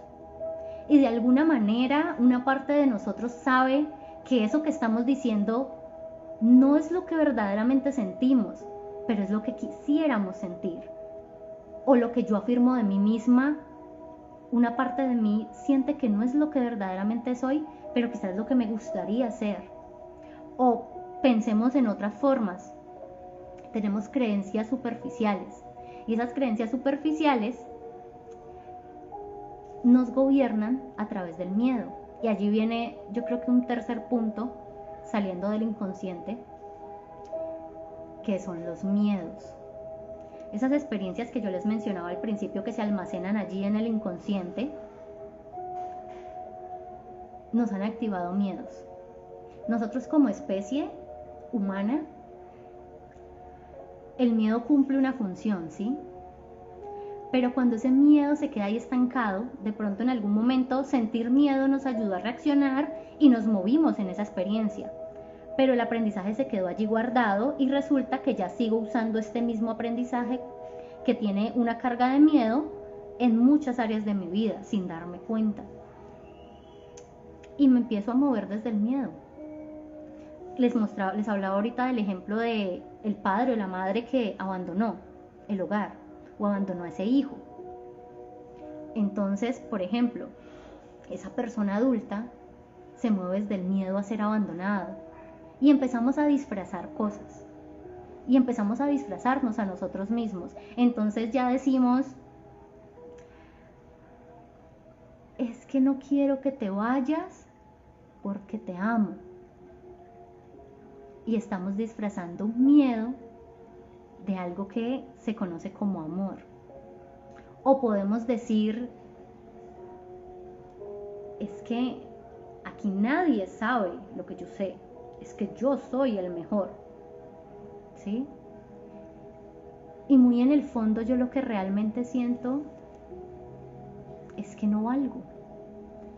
Y de alguna manera una parte de nosotros sabe que eso que estamos diciendo no es lo que verdaderamente sentimos, pero es lo que quisiéramos sentir. O lo que yo afirmo de mí misma, una parte de mí siente que no es lo que verdaderamente soy, pero quizás es lo que me gustaría ser. O pensemos en otras formas. Tenemos creencias superficiales. Y esas creencias superficiales nos gobiernan a través del miedo. Y allí viene, yo creo que un tercer punto, saliendo del inconsciente, que son los miedos. Esas experiencias que yo les mencionaba al principio que se almacenan allí en el inconsciente, nos han activado miedos. Nosotros como especie humana, el miedo cumple una función, ¿sí? Pero cuando ese miedo se queda ahí estancado, de pronto en algún momento sentir miedo nos ayudó a reaccionar y nos movimos en esa experiencia. Pero el aprendizaje se quedó allí guardado y resulta que ya sigo usando este mismo aprendizaje que tiene una carga de miedo en muchas áreas de mi vida sin darme cuenta. Y me empiezo a mover desde el miedo. Les hablaba ahorita del ejemplo de el padre o la madre que abandonó el hogar o abandonó a ese hijo. Entonces, por ejemplo, esa persona adulta se mueve desde el miedo a ser abandonado. Y empezamos a disfrazar cosas. Y empezamos a disfrazarnos a nosotros mismos. Entonces ya decimos, es que no quiero que te vayas porque te amo. Y estamos disfrazando un miedo de algo que se conoce como amor. O podemos decir, es que aquí nadie sabe lo que yo sé, es que yo soy el mejor, ¿sí? Y muy en el fondo yo lo que realmente siento es que no valgo,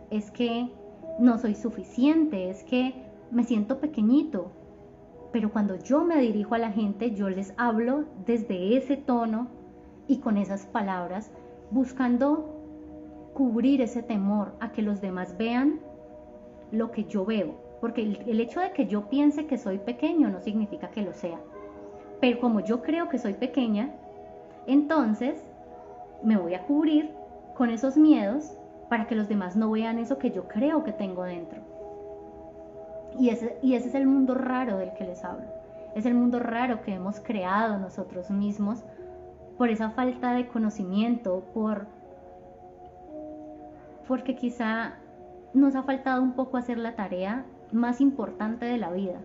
es que no soy suficiente, es que me siento pequeñito. Pero cuando yo me dirijo a la gente, yo les hablo desde ese tono y con esas palabras, buscando cubrir ese temor a que los demás vean lo que yo veo. Porque el hecho de que yo piense que soy pequeño no significa que lo sea. Pero como yo creo que soy pequeña, entonces me voy a cubrir con esos miedos para que los demás no vean eso que yo creo que tengo dentro. Y ese es el mundo raro del que les hablo. Es el mundo raro que hemos creado nosotros mismos por esa falta de conocimiento, porque quizá nos ha faltado un poco hacer la tarea más importante de la vida,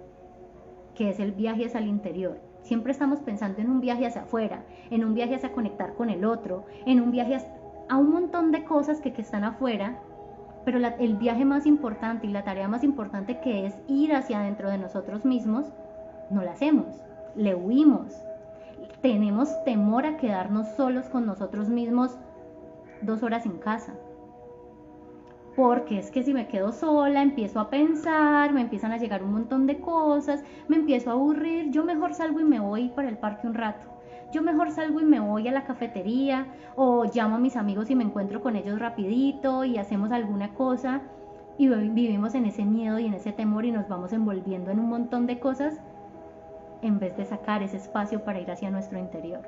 que es el viaje hacia el interior. Siempre estamos pensando en un viaje hacia afuera, en un viaje hacia conectar con el otro, en un viaje a un montón de cosas que están afuera, pero el viaje más importante y la tarea más importante, que es ir hacia adentro de nosotros mismos, no la hacemos, le huimos. Tenemos temor a quedarnos solos con nosotros mismos 2 horas en casa. Porque es que si me quedo sola, empiezo a pensar, me empiezan a llegar un montón de cosas, me empiezo a aburrir, yo mejor salgo y me voy para el parque un rato. Yo mejor salgo y me voy a la cafetería o llamo a mis amigos y me encuentro con ellos rapidito y hacemos alguna cosa y vivimos en ese miedo y en ese temor y nos vamos envolviendo en un montón de cosas en vez de sacar ese espacio para ir hacia nuestro interior.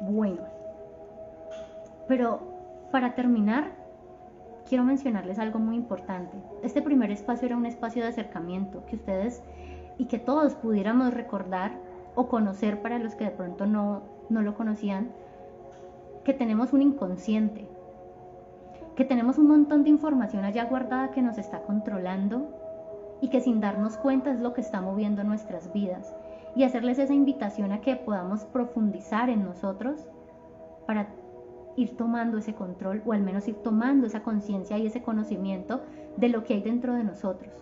Bueno, pero para terminar, quiero mencionarles algo muy importante. Este primer espacio era un espacio de acercamiento que ustedes y que todos pudiéramos recordar o conocer, para los que de pronto no lo conocían, que tenemos un inconsciente, que tenemos un montón de información allá guardada que nos está controlando y que sin darnos cuenta es lo que está moviendo nuestras vidas, y hacerles esa invitación a que podamos profundizar en nosotros para ir tomando ese control, o al menos ir tomando esa conciencia y ese conocimiento de lo que hay dentro de nosotros.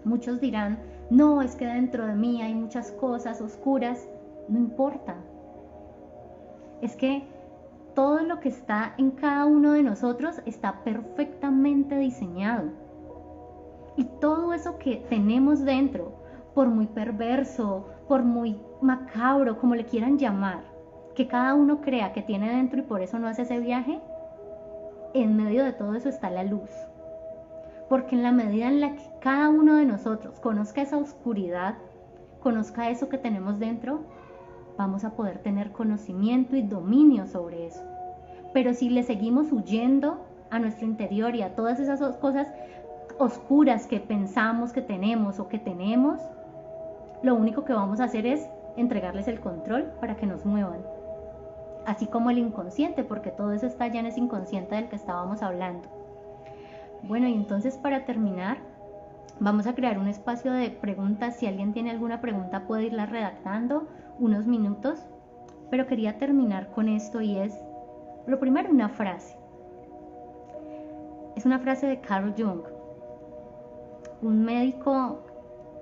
Muchos dirán, no, es que dentro de mí hay muchas cosas oscuras. No importa. Es que todo lo que está en cada uno de nosotros está perfectamente diseñado. Y todo eso que tenemos dentro, por muy perverso, por muy macabro, como le quieran llamar, que cada uno crea que tiene dentro y por eso no hace ese viaje, en medio de todo eso está la luz. Porque en la medida en la que cada uno de nosotros conozca esa oscuridad, conozca eso que tenemos dentro, vamos a poder tener conocimiento y dominio sobre eso. Pero si le seguimos huyendo a nuestro interior y a todas esas cosas oscuras que pensamos que tenemos o que tenemos, lo único que vamos a hacer es entregarles el control para que nos muevan. Así como el inconsciente, porque todo eso está ya en ese inconsciente del que estábamos hablando. Bueno, y entonces para terminar, vamos a crear un espacio de preguntas. Si alguien tiene alguna pregunta puede irla redactando unos minutos, pero quería terminar con esto, y es, lo primero, una frase. Es una frase de Carl Jung, un médico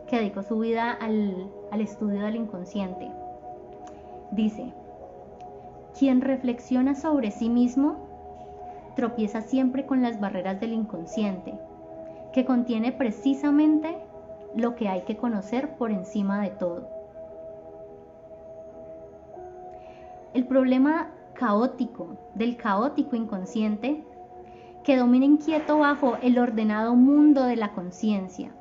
que dedicó su vida al estudio del inconsciente. Dice, quien reflexiona sobre sí mismo tropieza siempre con las barreras del inconsciente, que contiene precisamente lo que hay que conocer por encima de todo. El problema caótico del caótico inconsciente que domina inquieto bajo el ordenado mundo de la conciencia.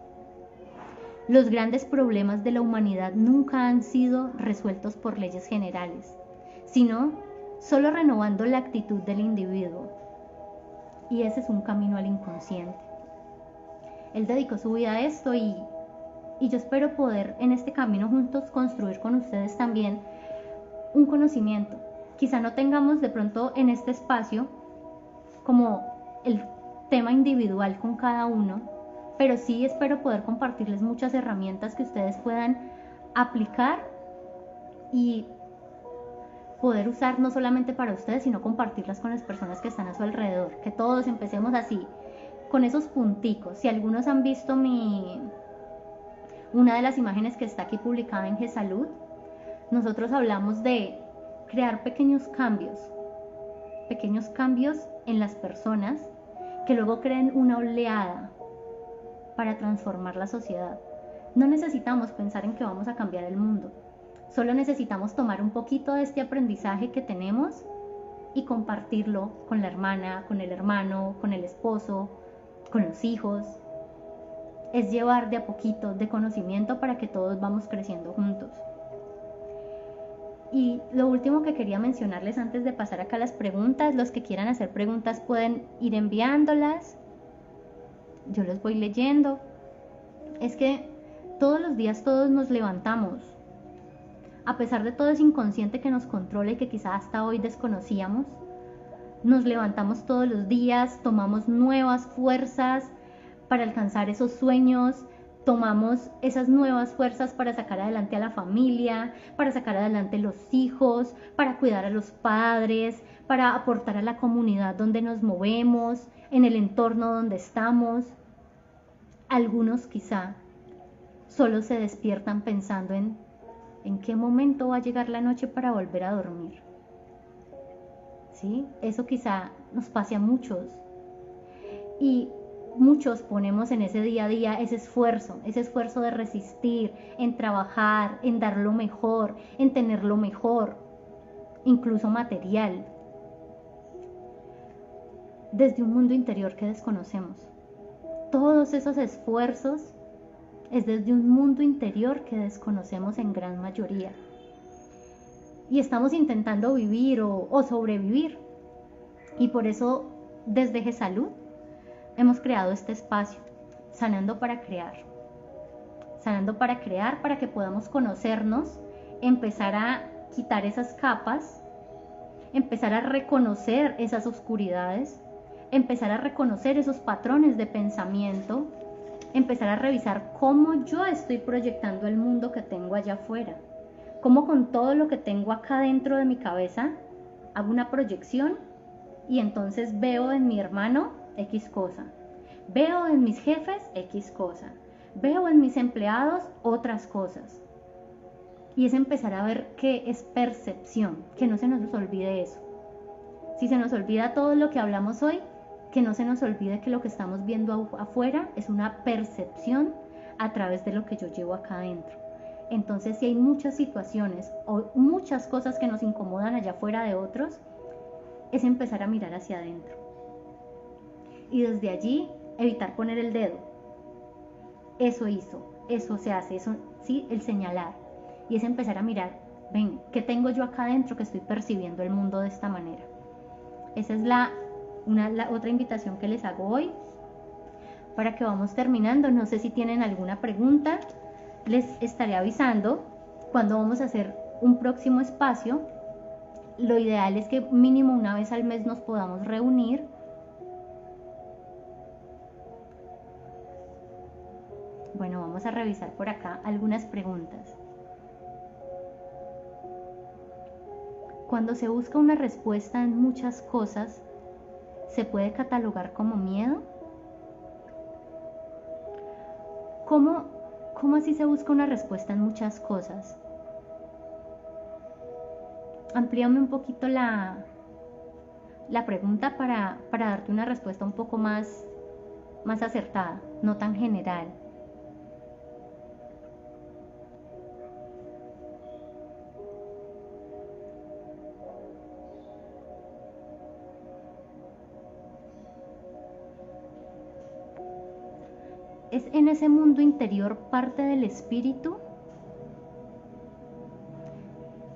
Los grandes problemas de la humanidad nunca han sido resueltos por leyes generales, sino solo renovando la actitud del individuo. Y ese es un camino al inconsciente. Él dedicó su vida a esto y yo espero poder en este camino juntos construir con ustedes también un conocimiento. Quizá no tengamos de pronto en este espacio como el tema individual con cada uno, pero sí espero poder compartirles muchas herramientas que ustedes puedan aplicar y poder usar no solamente para ustedes, sino compartirlas con las personas que están a su alrededor. Que todos empecemos así, con esos punticos. Si algunos han visto una de las imágenes que está aquí publicada en GESalud, nosotros hablamos de crear pequeños cambios en las personas que luego creen una oleada para transformar la sociedad. No necesitamos pensar en que vamos a cambiar el mundo. Solo necesitamos tomar un poquito de este aprendizaje que tenemos y compartirlo con la hermana, con el hermano, con el esposo, con los hijos. Es llevar de a poquito de conocimiento para que todos vamos creciendo juntos. Y lo último que quería mencionarles antes de pasar acá a las preguntas, los que quieran hacer preguntas pueden ir enviándolas. Yo los voy leyendo. Es que todos los días todos nos levantamos. A pesar de todo ese inconsciente que nos controla y que quizás hasta hoy desconocíamos, nos levantamos todos los días, tomamos nuevas fuerzas para alcanzar esos sueños, tomamos esas nuevas fuerzas para sacar adelante a la familia, para sacar adelante los hijos, para cuidar a los padres, para aportar a la comunidad donde nos movemos, en el entorno donde estamos. Algunos quizá solo se despiertan pensando en qué momento va a llegar la noche para volver a dormir. ¿Sí? Eso quizá nos pase a muchos. Y muchos ponemos en ese día a día ese esfuerzo de resistir, en trabajar, en dar lo mejor, en tener lo mejor, incluso material, desde un mundo interior que desconocemos. Todos esos esfuerzos es desde un mundo interior que desconocemos en gran mayoría. Y estamos intentando vivir o sobrevivir. Y por eso, desde GESalud, hemos creado este espacio, Sanando para Crear. Sanando para crear, para que podamos conocernos, empezar a quitar esas capas, empezar a reconocer esas oscuridades, empezar a reconocer esos patrones de pensamiento, empezar a revisar cómo yo estoy proyectando el mundo que tengo allá afuera, cómo con todo lo que tengo acá dentro de mi cabeza hago una proyección y entonces veo en mi hermano X cosa, veo en mis jefes X cosa, veo en mis empleados otras cosas. Y es empezar a ver qué es percepción, que no se nos olvide eso. Si se nos olvida todo lo que hablamos hoy, que no se nos olvide que lo que estamos viendo afuera es una percepción a través de lo que yo llevo acá adentro. Entonces, si hay muchas situaciones o muchas cosas que nos incomodan allá afuera de otros, es empezar a mirar hacia adentro. Y desde allí, evitar poner el dedo. Eso hizo, eso se hace, eso, sí, el señalar. Y es empezar a mirar, ven, ¿qué tengo yo acá adentro que estoy percibiendo el mundo de esta manera? Esa es la otra invitación que les hago hoy, para que vamos terminando. No sé si tienen alguna pregunta, les estaré avisando cuando vamos a hacer un próximo espacio. Lo ideal es que mínimo una vez al mes nos podamos reunir. Bueno, vamos a revisar por acá algunas preguntas. Cuando se busca una respuesta en muchas cosas, ¿se puede catalogar como miedo? ¿Cómo así se busca una respuesta en muchas cosas? Amplíame un poquito la pregunta para darte una respuesta un poco más acertada, no tan general. ¿Es en ese mundo interior parte del espíritu?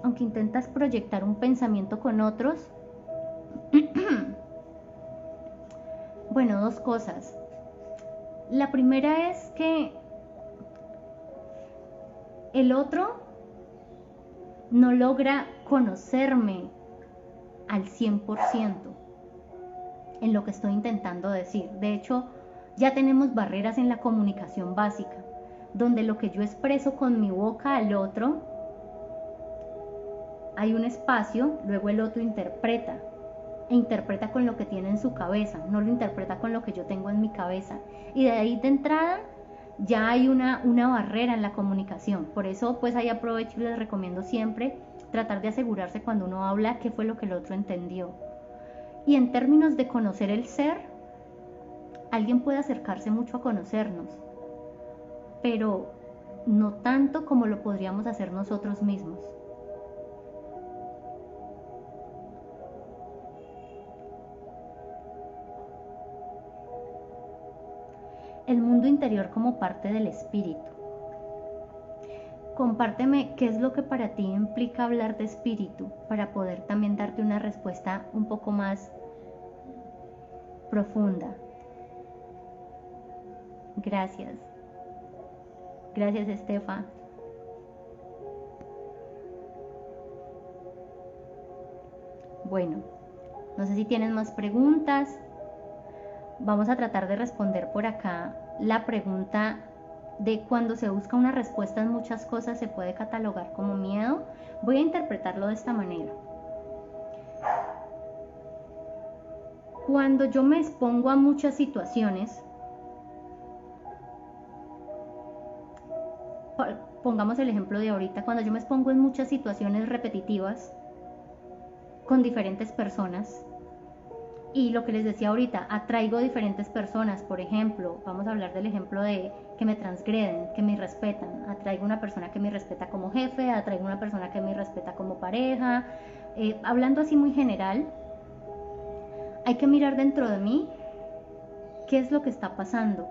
Aunque intentas proyectar un pensamiento con otros. Bueno, dos cosas. La primera es que el otro no logra conocerme al 100%. en lo que estoy intentando decir. De hecho, ya tenemos barreras en la comunicación básica, donde lo que yo expreso con mi boca al otro, hay un espacio, luego el otro interpreta, e interpreta con lo que tiene en su cabeza, no lo interpreta con lo que yo tengo en mi cabeza. Y de ahí de entrada ya hay una barrera en la comunicación. Por eso pues ahí aprovecho y les recomiendo siempre tratar de asegurarse cuando uno habla qué fue lo que el otro entendió. Y en términos de conocer el ser, alguien puede acercarse mucho a conocernos, pero no tanto como lo podríamos hacer nosotros mismos. El mundo interior como parte del espíritu. Compárteme qué es lo que para ti implica hablar de espíritu, para poder también darte una respuesta un poco más profunda. Gracias. Gracias, Estefa. Bueno, no sé si tienes más preguntas. Vamos a tratar de responder por acá la pregunta de cuando se busca una respuesta en muchas cosas se puede catalogar como miedo. Voy a interpretarlo de esta manera. Cuando yo me expongo a muchas situaciones, pongamos el ejemplo de ahorita, cuando yo me expongo en muchas situaciones repetitivas con diferentes personas, y lo que les decía ahorita, atraigo diferentes personas. Por ejemplo, vamos a hablar del ejemplo de que me transgreden, que me irrespetan. Atraigo una persona que me respeta como jefe, atraigo una persona que me respeta como pareja. Hablando así muy general, hay que mirar dentro de mí qué es lo que está pasando,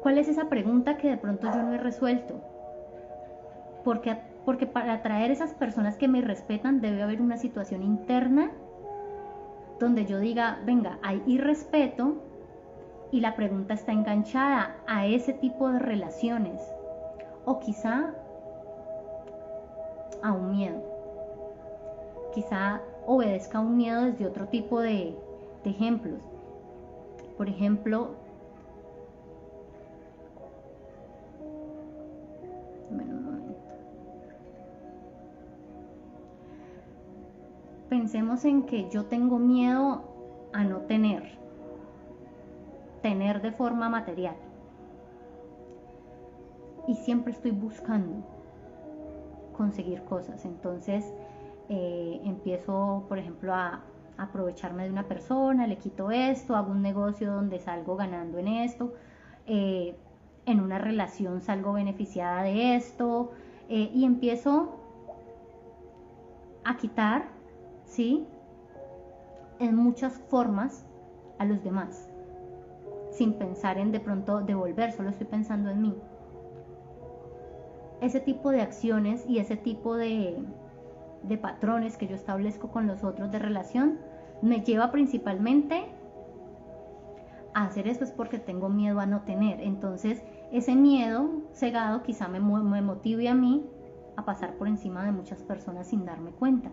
cuál es esa pregunta que de pronto yo no he resuelto. Porque para atraer esas personas que me respetan debe haber una situación interna donde yo diga, venga, hay irrespeto y la pregunta está enganchada a ese tipo de relaciones, o quizá a un miedo, quizá obedezca a un miedo desde otro tipo de ejemplos. Por ejemplo, pensemos en que yo tengo miedo a no tener de forma material, y siempre estoy buscando conseguir cosas. Entonces empiezo, por ejemplo, a aprovecharme de una persona, le quito esto, hago un negocio donde salgo ganando en esto, en una relación salgo beneficiada de esto, y empiezo a quitar, ¿sí?, en muchas formas a los demás, sin pensar en de pronto devolver, solo estoy pensando en mí. Ese tipo de acciones y ese tipo de patrones que yo establezco con los otros de relación me lleva principalmente a hacer esto, es porque tengo miedo a no tener. Entonces ese miedo cegado quizá me motive a mí a pasar por encima de muchas personas sin darme cuenta,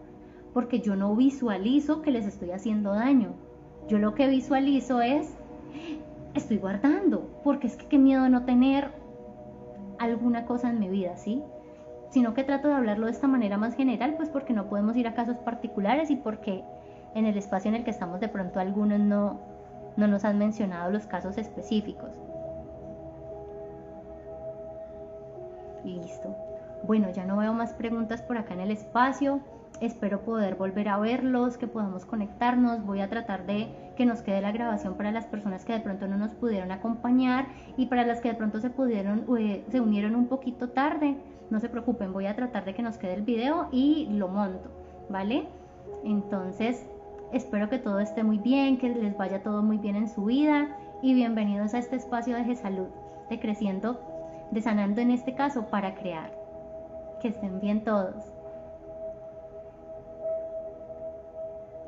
porque yo no visualizo que les estoy haciendo daño. Yo lo que visualizo es, estoy guardando, porque es que qué miedo de no tener alguna cosa en mi vida, ¿sí? Sino que trato de hablarlo de esta manera más general, pues porque no podemos ir a casos particulares y porque en el espacio en el que estamos de pronto algunos no nos han mencionado los casos específicos. Listo. Bueno, ya no veo más preguntas por acá en el espacio. Espero poder volver a verlos, que podamos conectarnos. Voy a tratar de que nos quede la grabación para las personas que de pronto no nos pudieron acompañar, y para las que de pronto se unieron un poquito tarde. No se preocupen, voy a tratar de que nos quede el video y lo monto, ¿vale? Entonces, espero que todo esté muy bien, que les vaya todo muy bien en su vida, y bienvenidos a este espacio de GESalud, de Creciendo, de Sanando en este caso, para crear. Que estén bien todos.